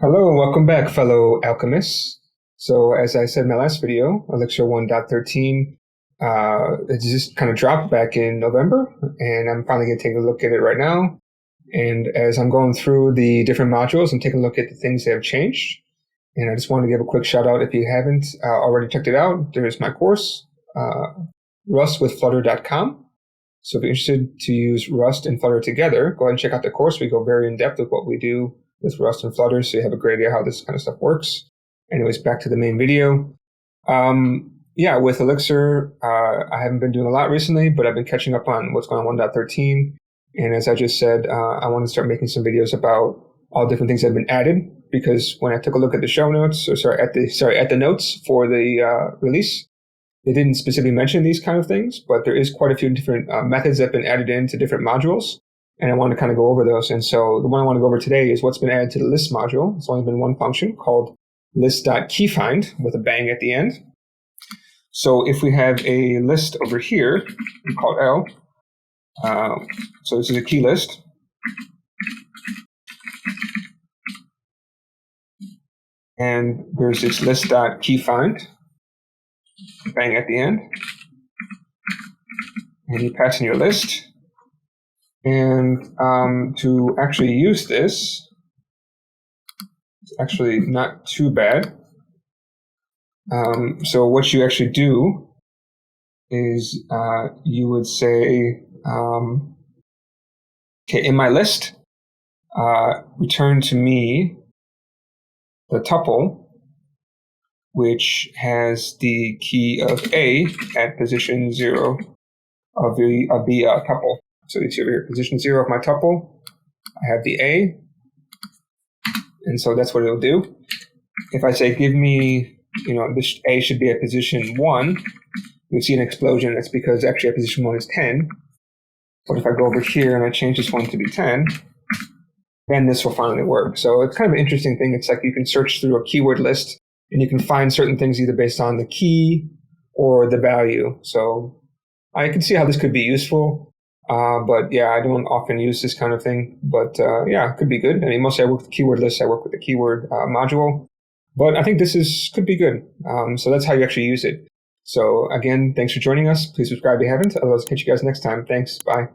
Hello and welcome back, fellow alchemists. So, as I said in my last video, Elixir 1.13 it just kind of dropped back in November, and I'm finally going to take a look at it right now. And as I'm going through the different modules, I'm taking a look at the things that have changed. And I just wanted to give a quick shout out if you haven't already checked it out. There's my course, rustwithflutter.com. So if you're interested to use Rust and Flutter together, go ahead and check out the course. We go very in depth with what we do with Rust and Flutter, so you have a great idea how this kind of stuff works. Anyways, back to the main video. With Elixir, I haven't been doing a lot recently, but I've been catching up on what's going on 1.13. And as I just said, I want to start making some videos about all different things that have been added, because when I took a look at the show notes, at the notes for the release, they didn't specifically mention these kind of things, but there is quite a few different methods that have been added into different modules, and I want to kind of go over those. And so the one I want to go over today is what's been added to the list module. It's only been one function called list.keyfind with a bang at the end. So if we have a list over here, we call it L. So this is a key list. And there's this list.keyfind, bang at the end. And you pass in your list. And to actually use this, it's actually not too bad. So what you actually do is you would say, in my list, return to me the tuple, which has the key of A at position 0 of the tuple. So you see over here, position 0 of my tuple, I have the A, and so that's what it'll do. If I say give me, this A should be at position 1, you'll see an explosion. That's because actually at position 1 is 10. But if I go over here and I change this one to be 10, then this will finally work. So it's kind of an interesting thing. It's like you can search through a keyword list and you can find certain things either based on the key or the value. So I can see how this could be useful. But yeah, I don't often use this kind of thing. But it could be good. I mean, mostly I work with keyword lists. I work with the keyword module. But I think this could be good. So that's how you actually use it. So again, thanks for joining us. Please subscribe if you haven't. Otherwise, catch you guys next time. Thanks. Bye.